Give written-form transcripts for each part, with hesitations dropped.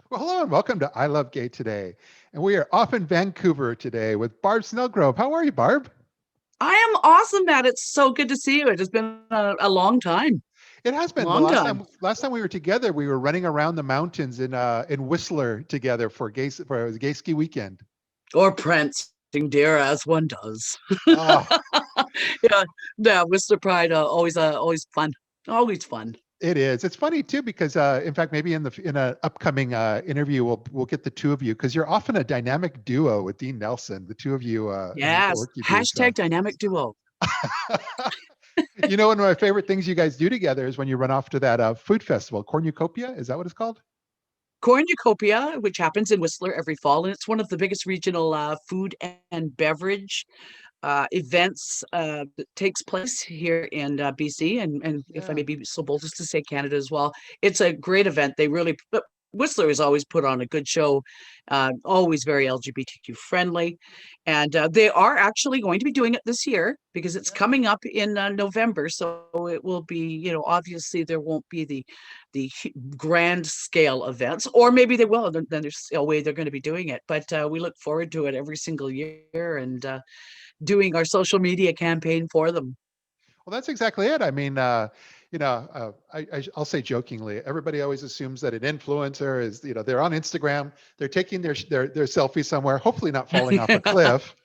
Well, hello and welcome to I Love Gay today. And we are off in Vancouver today with Barb Snelgrove. How are you, Barb? I am awesome, Matt. It's so good to see you. It has been a long time. It has been the Long time. last time we were together, we were running around the mountains in Whistler together for a gay ski weekend. Or prancing deer as one does. Oh, Yeah, yeah, Whistler Pride, always fun. Always fun. it is. It's funny too because in fact maybe in a upcoming interview we'll get the two of you because you're often a dynamic duo with Dean Nelson, the two of you and the Yes. work you do. So Hashtag dynamic duo. one of my favorite things you guys do together is when you run off to that food festival, Cornucopia. Is that what it's called? Cornucopia, which happens in Whistler every fall, and it's one of the biggest regional food and beverage events that takes place here in BC, and if I Yeah. may be so bold as to say Canada as well. It's a great event. But Whistler has always put on a good show, always very LGBTQ friendly, and they are actually going to be doing it this year because it's Yeah. coming up in November. So it will be, obviously there won't be the grand scale events, or maybe they will. Then there's a way they're going to be doing it, but we look forward to it every single year, and doing our social media campaign for them. Well, that's exactly it. I mean, I'll say jokingly, everybody always assumes that an influencer is, they're on Instagram, they're taking their selfie somewhere, hopefully not falling off a cliff,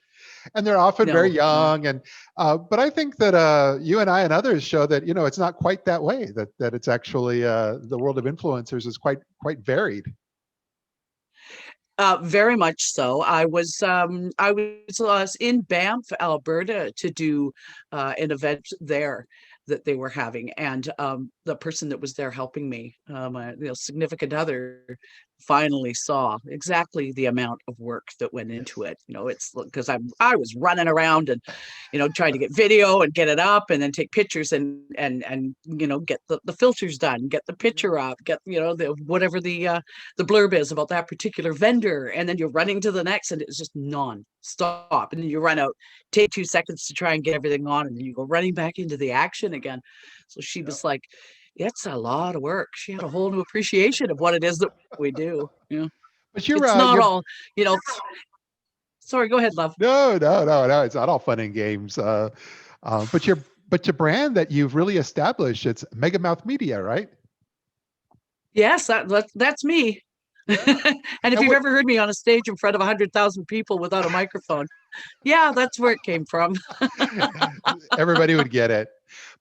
and they're often very No, no. young. And but I think that you and I and others show that it's not quite that way. That it's actually the world of influencers is quite varied. Very much so. I was in Banff, Alberta, to do an event there that they were having, and the person that was there helping me, my significant other, finally saw exactly the amount of work that went into Yes. it. It's because I was running around and trying to get video and get it up, and then take pictures and get the filters done, get the picture up, get the whatever the blurb is about that particular vendor, and then you're running to the next, and it's just non-stop, and then you run out, take 2 seconds to try and get everything on, and then you go running back into the action again. So she Yeah. was like, it's a lot of work. She had a whole new appreciation of what it is that we do. But It's not you're all, you know sorry, go ahead, love. no. It's not all fun and games. But your brand that you've really established, it's megamouthmedia, right? Yes, that's me. Yeah. And if And you've what ever heard me on a stage in front of 100,000 people without a microphone, yeah, that's where it came from. everybody would get it.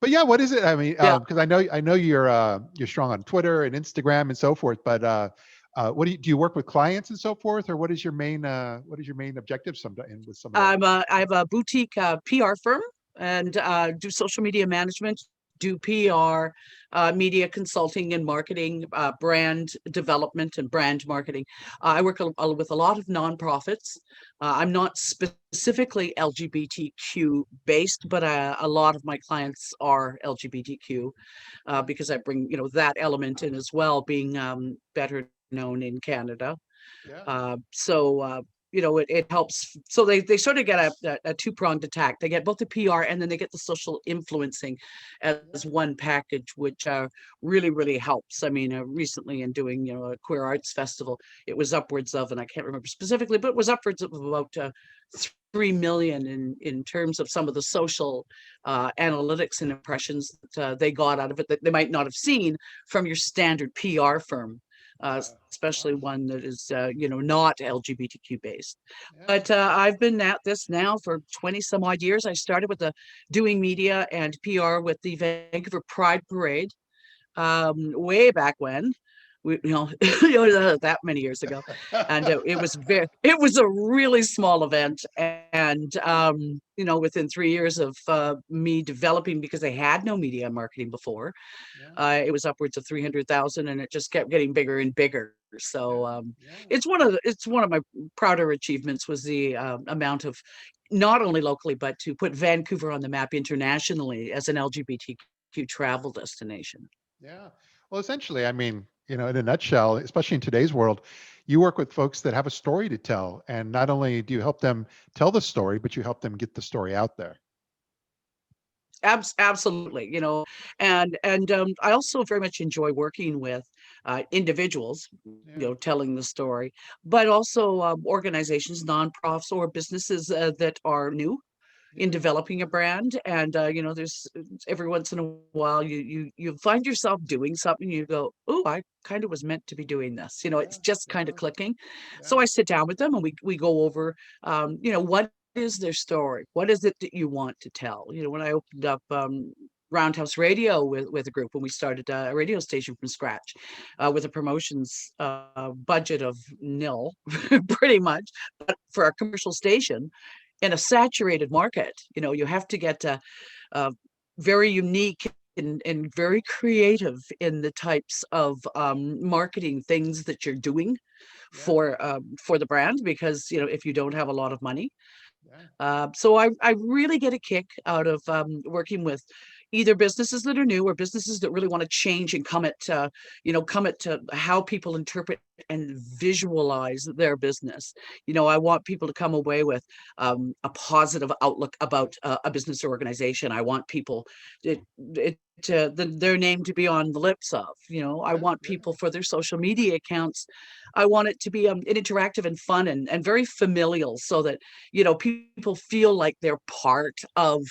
But yeah, what is it? I mean, Yeah. because I know you're strong on Twitter and Instagram and so forth. But what do you work with clients and so forth, or what is your main objective with some of those? I have a boutique PR firm, and do social media management, do PR, media consulting and marketing, brand development and brand marketing. I work with a lot of nonprofits. I'm not specifically LGBTQ based, but a lot of my clients are LGBTQ, because I bring that element in as well, being better known in Canada. Yeah. It helps. So they sort of get a two-pronged attack. They get both the PR, and then they get the social influencing as Yeah. one package, which really, really helps. I mean, recently in doing, a queer arts festival, it was upwards of, and I can't remember specifically, but it was upwards of about 3 million in terms of some of the social analytics and impressions that they got out of it, that they might not have seen from your standard PR firm, Yeah. especially Gosh. one that is, not LGBTQ based. Yeah. But I've been at this now for 20 some odd years. I started with doing media and PR with the Vancouver Pride Parade, way back when. That many years ago, and it was a really small event, and within 3 years of me developing, because they had no media marketing before, Yeah. it was upwards of 300,000, and it just kept getting bigger and bigger. So Yeah. Yeah. it's one of my prouder achievements, was the amount of, not only locally, but to put Vancouver on the map internationally as an LGBTQ travel destination. Yeah. Well, essentially, I mean, in a nutshell, especially in today's world, you work with folks that have a story to tell. And not only do you help them tell the story, but you help them get the story out there. Absolutely, and I also very much enjoy working with individuals, Yeah. telling the story, but also organizations, nonprofits, or businesses that are new in Yeah. developing a brand. And there's every once in a while you find yourself doing something, you go, oh, I kind of was meant to be doing this, Yeah. it's just kind of Yeah. clicking. So Yeah. I sit down with them and we go over, what is their story, what is it that you want to tell. When I opened up Roundhouse Radio with a group, when we started a radio station from scratch, with a promotions budget of nil, pretty much, but for a commercial station in a saturated market, you have to get very unique and very creative in the types of marketing things that you're doing Yeah. for the brand, because if you don't have a lot of money. Yeah. So I really get a kick out of working with either businesses that are new or businesses that really want to change and come at how people interpret and visualize their business. I want people to come away with a positive outlook about a business or organization. I want people their name to be on the lips of. I Yeah. want Yeah. people for their social media accounts. I want it to be an interactive and fun and very familial, so that people feel like they're part of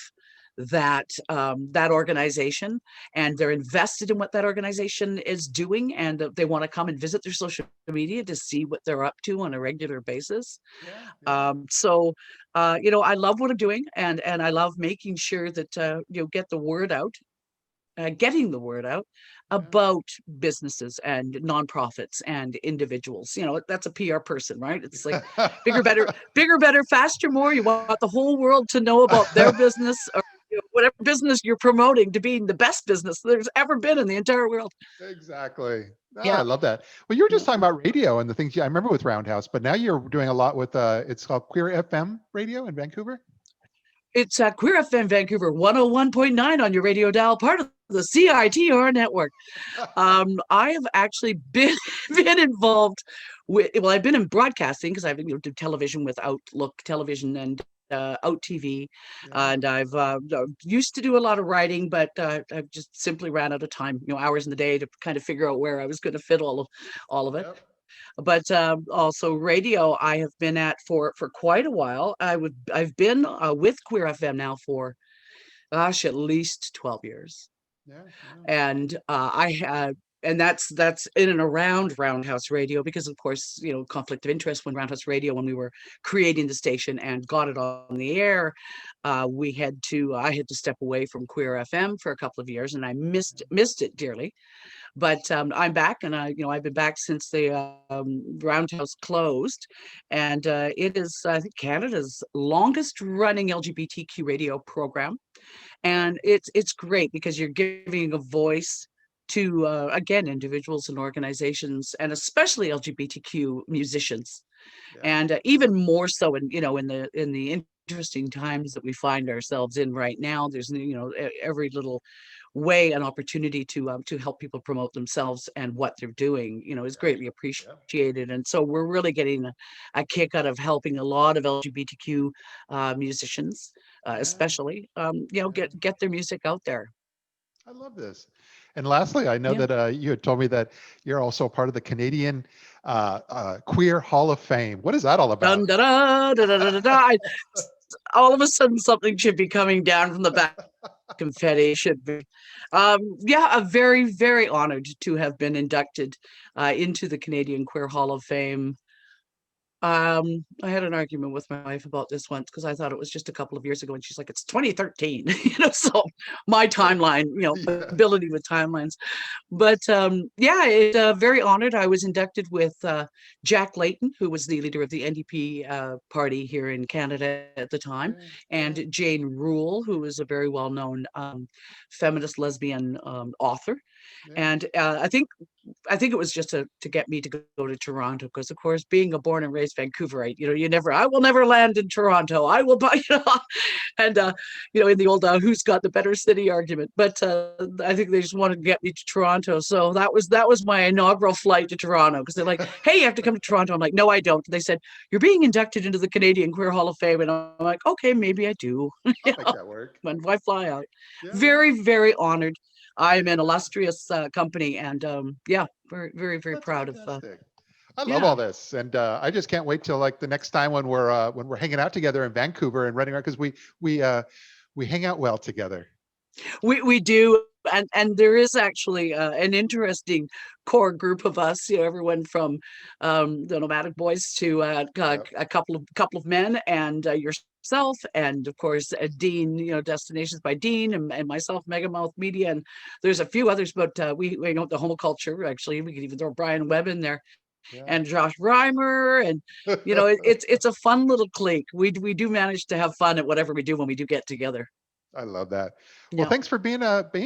that organization, and they're invested in what that organization is doing, and they want to come and visit their social media to see what they're up to on a regular basis. Yeah. Yeah. I love what I'm doing, and I love making sure that get the word out, getting the word out Yeah. about businesses and nonprofits and individuals. That's a PR person, right? It's like bigger, better, faster, more. You want the whole world to know about their business, or whatever business you're promoting to being the best business there's ever been in the entire world. Exactly. Oh, I Yeah. love that. Well, you were Yeah. just talking about radio and the things I remember with Roundhouse, but now you're doing a lot with it's called Queer FM Radio in Vancouver. It's at Queer FM Vancouver 101.9 on your radio dial, part of the CITR network. I have actually been been involved with. Well, I've been in broadcasting because I've do television with Outlook Television and Out TV, Yeah. and I've used to do a lot of writing, but I've just simply ran out of time, hours in the day to kind of figure out where I was going to fit all of it. Yep. But also radio, I have been at for quite a while. I've been with Queer FM now for, gosh, at least 12 years. Yeah. Yeah. And I had, and that's in and around Roundhouse Radio, because of course, conflict of interest when Roundhouse Radio, when we were creating the station and got it on the air, I had to step away from Queer FM for a couple of years, and I missed it dearly. But I'm back, and I've been back since the Roundhouse closed, and it is, I think, Canada's longest running LGBTQ radio program. And it's great because you're giving a voice to again, individuals and organizations, and especially LGBTQ musicians, Yeah. and even more so in the interesting times that we find ourselves in right now. There's every little way an opportunity to help people promote themselves and what they're doing is Yeah. greatly Yeah. appreciated. And so we're really getting a kick out of helping a lot of LGBTQ musicians, Yeah. especially Yeah. get their music out there. I love this. And lastly, I know Yeah. that you had told me that you're also part of the Canadian Queer Hall of Fame. What is that all about? Dun, da, da, da, da, da, da, da. All of a sudden, something should be coming down from the back. Confetti should be. Yeah, I'm very, very honored to have been inducted into the Canadian Queer Hall of Fame. I had an argument with my wife about this once, because I thought it was just a couple of years ago, and she's like, it's 2013. So my timeline, Yeah. ability with timelines. But yeah, very honored. I was inducted with Jack Layton, who was the leader of the NDP party here in Canada at the time, Yeah. Yeah. and Jane Rule, who is a very well-known feminist lesbian author. Yeah. And I think it was just to get me to go to Toronto, because of course, being a born and raised Vancouverite, I will never land in Toronto. I will buy, and in the old who's got the better city argument. But I think they just wanted to get me to Toronto, so that was my inaugural flight to Toronto, because they're like, "Hey, you have to come to Toronto." I'm like, "No, I don't." They said, "You're being inducted into the Canadian Queer Hall of Fame," and I'm like, "Okay, maybe I do." I'll make that work. When I fly out, Yeah. Yeah. very, very honored. I'm an illustrious company, and yeah, very, very, very That's proud of. fantastic. I love Yeah, all this, and I just can't wait till like the next time when we're hanging out together in Vancouver and running around because we hang out well together. we do, and there is actually an interesting core group of us. You know, everyone from the Nomadic Boys to Yep. a couple of men, and yourself, and of course Dean. You know, Destinations by Dean, and myself, megamouthmedia, and there's a few others, but we know the homoculture. Actually, we could even throw Brian Webb in there, Yeah. and Josh Reimer, and you know, it's a fun little clique. We do manage to have fun at whatever we do when we do get together. I love that. Well, Yeah. thanks for being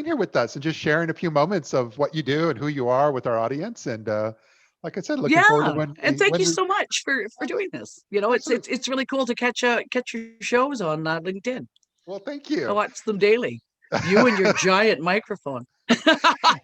here with us and just sharing a few moments of what you do and who you are with our audience. And like I said, looking forward to Yeah, and thank you so much for doing this. You know, absolutely. it's really cool to catch your shows on LinkedIn. Well, thank I you. watch them daily. You and your giant microphone.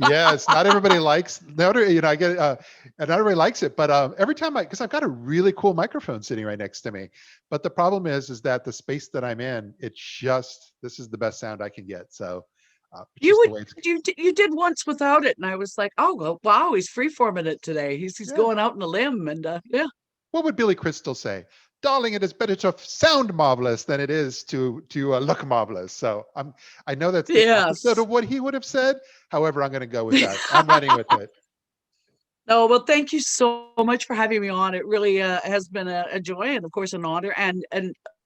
Yes, not everybody likes. I get and not everybody likes it, but every time because I've got a really cool microphone sitting right next to me, but the problem is that the space that I'm in, this is the best sound I can get. So it's You just the would way it's. you did once without it, and I was like, oh well, wow, he's freeforming it today. He's Yeah. going out on a limb, and yeah. What would Billy Crystal say? Darling, it is better to sound marvelous than it is to look marvelous. So I know that's the opposite Yes. of what he would have said. However, I'm going to go with that. I'm running with it. No, well, thank you so much for having me on. It really has been a joy, and of course an honor, and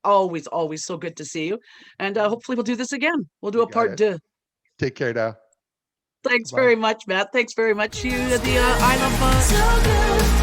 always, always so good to see you. And hopefully we'll do this again. We'll do You a got part it. two. Take care now. Thanks Bye. very much, Matt. Thanks very much. You, the I love. So good.